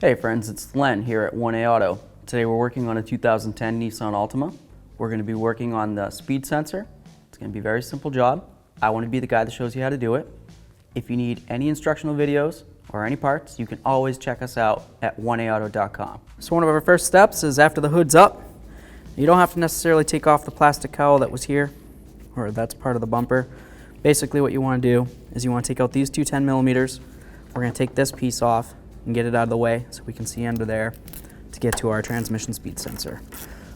Hey friends, it's Len here at 1A Auto. Today we're working on a 2010 Nissan Altima. We're going to be working on the speed sensor. It's going to be a very simple job. I want to be the guy that shows you how to do it. If you need any instructional videos or any parts, you can always check us out at 1aauto.com. So one of our first steps is after the hood's up, you don't have to necessarily take off the plastic cowl that was here, or that's part of the bumper. Basically what you want to do is you want to take out these two 10 millimeters. We're going to take this piece off and get it out of the way so we can see under there to get to our transmission speed sensor.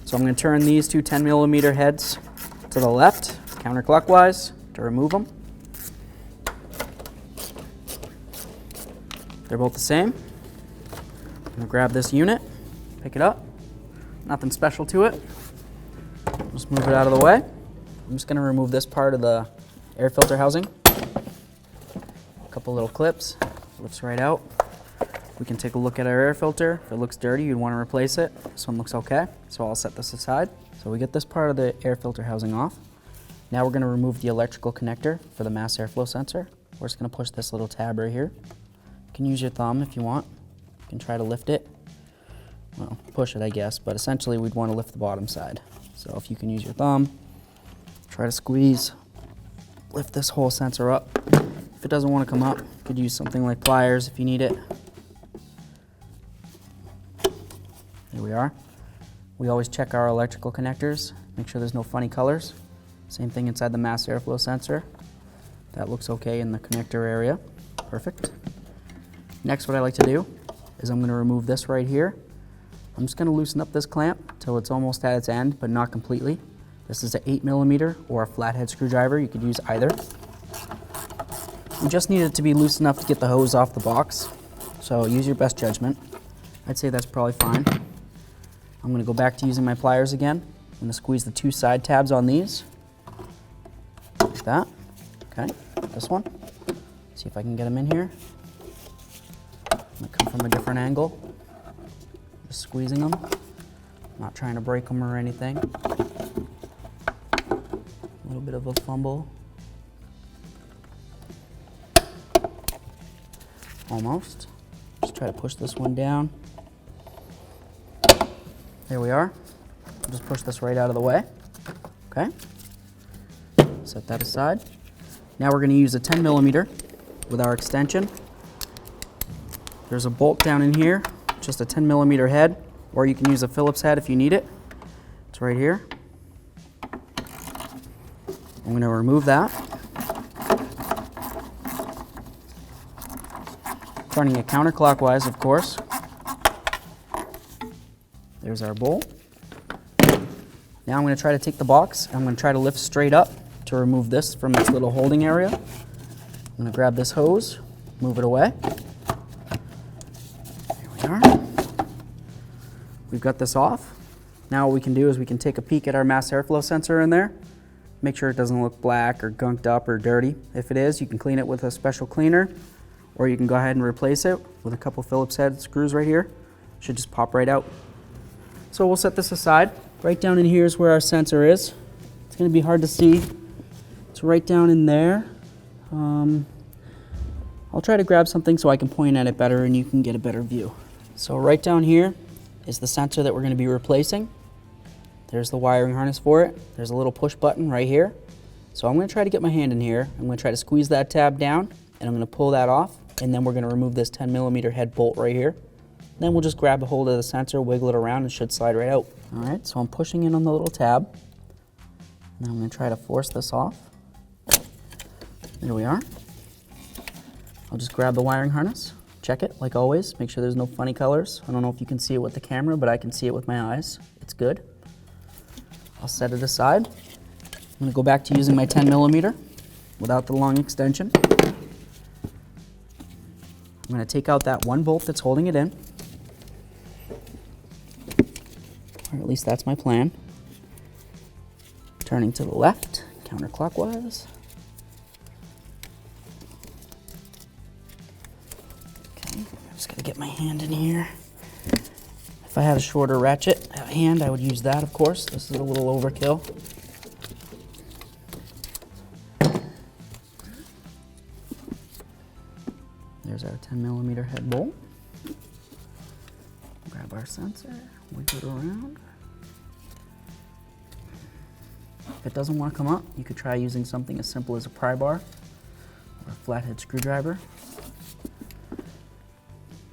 So I'm going to turn these two 10 millimeter heads to the left, counterclockwise, to remove them. They're both the same. I'm going to grab this unit, pick it up. Nothing special to it. Just move it out of the way. I'm just going to remove this part of the air filter housing. A couple little clips, lifts right out. We can take a look at our air filter. If it looks dirty, you'd want to replace it. This one looks okay, so I'll set this aside. So we get this part of the air filter housing off. Now we're going to remove the electrical connector for the mass airflow sensor. We're just going to push this little tab right here. You can use your thumb if you want. You can try to lift it. Well, push it, I guess, but essentially we'd want to lift the bottom side. So if you can use your thumb, try to squeeze, lift this whole sensor up. If it doesn't want to come up, you could use something like pliers if you need it. Here we are. We always check our electrical connectors, make sure there's no funny colors. Same thing inside the mass airflow sensor. That looks okay in the connector area. Perfect. Next, what I like to do is I'm going to remove this right here. I'm just going to loosen up this clamp till it's almost at its end, but not completely. This is an 8 millimeter or a flathead screwdriver. You could use either. You just need it to be loose enough to get the hose off the box. So use your best judgment. I'd say that's probably fine. I'm going to go back to using my pliers again. I'm going to squeeze the two side tabs on these. Like that. Okay, this one. See if I can get them in here. I'm going to come from a different angle. Just squeezing them. Not trying to break them or anything. A little bit of a fumble. Almost. Just try to push this one down. There we are. I'll just push this right out of the way. Okay. Set that aside. Now we're going to use a 10 millimeter with our extension. There's a bolt down in here, just a 10 millimeter head, or you can use a Phillips head if you need it. It's right here. I'm going to remove that. Turning it counterclockwise, of course. There's our bolt. Now I'm going to try to take the box. I'm going to try to lift straight up to remove this from its little holding area. I'm going to grab this hose, move it away. There we are. We've got this off. Now what we can do is we can take a peek at our mass airflow sensor in there. Make sure it doesn't look black or gunked up or dirty. If it is, you can clean it with a special cleaner, or you can go ahead and replace it with a couple Phillips head screws right here. Should just pop right out. So we'll set this aside. Right down in here is where our sensor is. It's going to be hard to see. It's right down in there. I'll try to grab something so I can point at it better and you can get a better view. So right down here is the sensor that we're going to be replacing. There's the wiring harness for it. There's a little push button right here. So I'm going to try to get my hand in here. I'm going to try to squeeze that tab down and I'm going to pull that off, and then we're going to remove this 10 millimeter head bolt right here. Then we'll just grab a hold of the sensor, wiggle it around, and it should slide right out. All right, so I'm pushing in on the little tab. Now I'm going to try to force this off. There we are. I'll just grab the wiring harness, check it like always, make sure there's no funny colors. I don't know if you can see it with the camera, but I can see it with my eyes. It's good. I'll set it aside. I'm going to go back to using my 10 millimeter without the long extension. I'm going to take out that one bolt that's holding it in. Or at least that's my plan. Turning to the left, counterclockwise. Okay, I'm just going to get my hand in here. If I had a shorter ratchet hand, I would use that, of course. This is a little overkill. There's our 10 millimeter head bolt. our sensor, wiggle it around. If it doesn't want to come up, you could try using something as simple as a pry bar or a flathead screwdriver.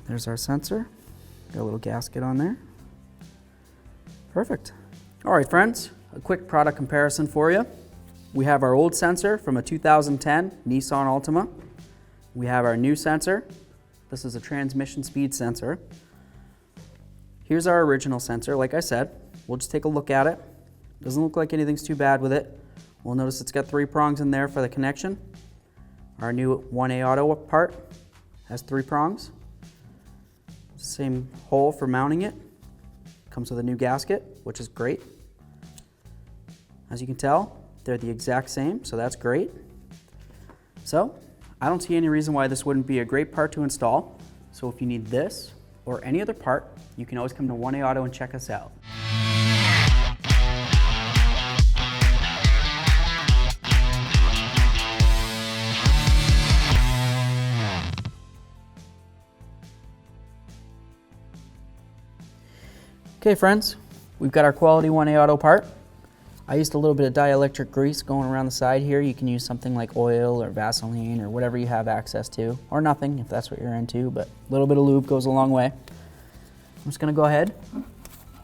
There's our sensor. Got a little gasket on there. Perfect. All right, friends, a quick product comparison for you. We have our old sensor from a 2010 Nissan Altima. We have our new sensor. This is a transmission speed sensor. Here's our original sensor. Like I said, we'll just take a look at it. Doesn't look like anything's too bad with it. We'll notice it's got 3 prongs in there for the connection. Our new 1A auto part has 3 prongs. Same hole for mounting it. Comes with a new gasket, which is great. As you can tell, they're the exact same, so that's great. So, I don't see any reason why this wouldn't be a great part to install. So if you need this or any other part, you can always come to 1A Auto and check us out. Okay friends, we've got our quality 1A Auto part. I used a little bit of dielectric grease going around the side here. You can use something like oil or Vaseline or whatever you have access to, or nothing if that's what you're into, but a little bit of lube goes a long way. I'm just gonna go ahead, I'm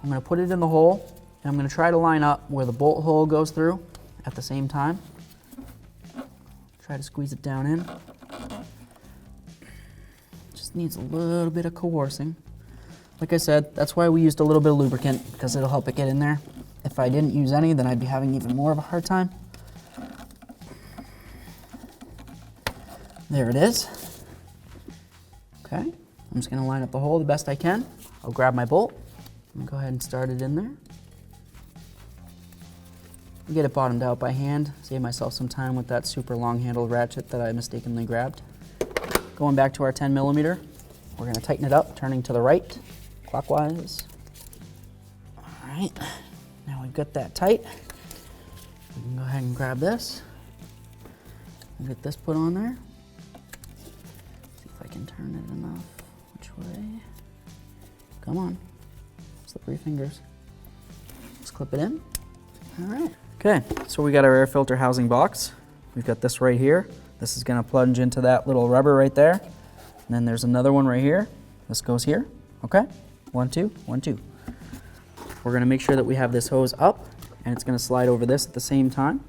gonna put it in the hole, and I'm gonna try to line up where the bolt hole goes through at the same time. Try to squeeze it down in. Just needs a little bit of coercing. Like I said, that's why we used a little bit of lubricant, because it'll help it get in there. If I didn't use any, then I'd be having even more of a hard time. There it is. Okay, I'm just gonna line up the hole the best I can. I'll grab my bolt and go ahead and start it in there. I'll get it bottomed out by hand, save myself some time with that super long-handled ratchet that I mistakenly grabbed. Going back to our 10mm, we're gonna tighten it up, turning to the right, clockwise. All right, now we've got that tight. We can go ahead and grab this and get this put on there. See if I can turn it enough. Which way? Come on, slippery fingers. Let's clip it in. All right. Okay, so we got our air filter housing box. We've got this right here. This is gonna plunge into that little rubber right there. And then there's another one right here. This goes here, okay? 1, 2, 1, 2. We're gonna make sure that we have this hose up and it's gonna slide over this at the same time.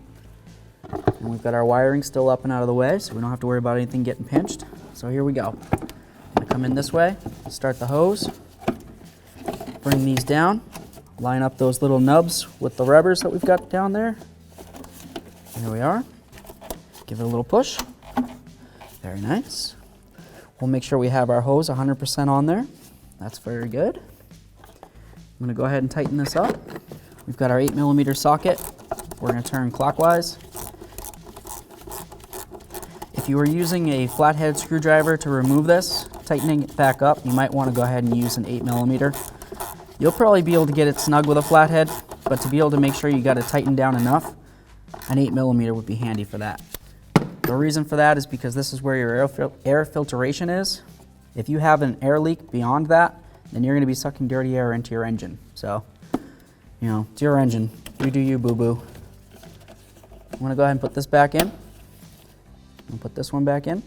And we've got our wiring still up and out of the way, so we don't have to worry about anything getting pinched. So here we go. I'm gonna come in this way, start the hose, bring these down, line up those little nubs with the rubbers that we've got down there. There we are. Give it a little push. Very nice. We'll make sure we have our hose 100% on there. That's very good. I'm gonna go ahead and tighten this up. We've got our 8mm socket. We're gonna turn clockwise. If you were using a flathead screwdriver to remove this, tightening it back up, you might wanna go ahead and use an 8mm. You'll probably be able to get it snug with a flathead, but to be able to make sure you got it tightened down enough, an 8mm would be handy for that. The reason for that is because this is where your air filtration is. If you have an air leak beyond that, then you're gonna be sucking dirty air into your engine. So, you know, it's your engine. You do you, boo-boo. I'm gonna go ahead and put this back in. And put this one back in.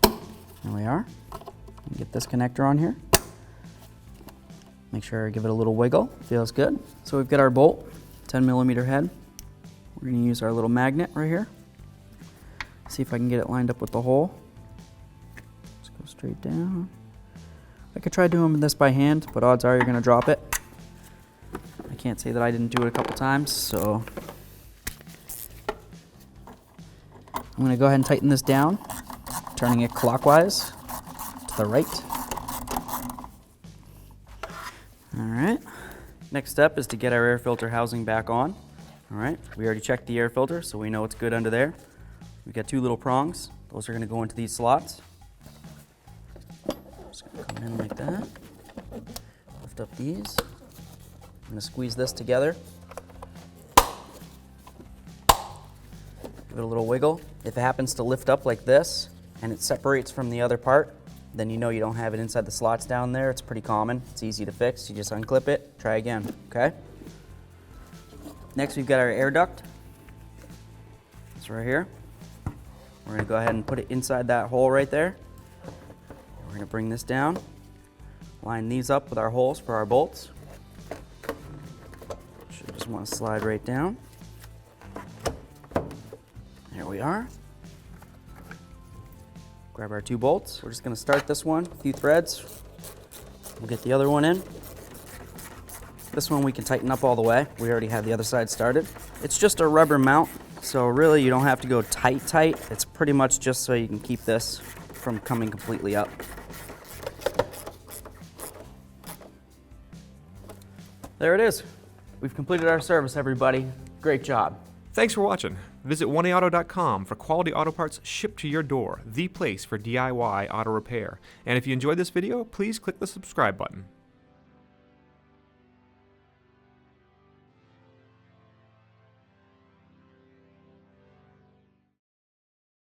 There we are. Get this connector on here. Make sure I give it a little wiggle. Feels good. So we've got our bolt, 10mm head. We're gonna use our little magnet right here. See if I can get it lined up with the hole. Let's go straight down. I could try doing this by hand, but odds are you're gonna drop it. I can't say that I didn't do it a couple times, so. I'm gonna go ahead and tighten this down, turning it clockwise to the right. All right. Next step is to get our air filter housing back on. All right, we already checked the air filter, so we know it's good under there. We've got 2 little prongs. Those are gonna go into these slots. Just gonna come in like that. Lift up these. I'm gonna squeeze this together. Give it a little wiggle. If it happens to lift up like this and it separates from the other part, then you know you don't have it inside the slots down there. It's pretty common. It's easy to fix. You just unclip it, try again, okay? Next, we've got our air duct. It's right here. We're gonna go ahead and put it inside that hole right there. We're gonna bring this down, line these up with our holes for our bolts. Should just wanna slide right down. There we are. Grab our 2 bolts. We're just gonna start this one, a few threads. We'll get the other one in. This one we can tighten up all the way. We already have the other side started. It's just a rubber mount, so really you don't have to go tight. It's pretty much just so you can keep this from coming completely up. There it is. We've completed our service, everybody. Great job. Thanks for watching. Visit 1aauto.com for quality auto parts shipped to your door, the place for DIY auto repair. And if you enjoyed this video, please click the subscribe button.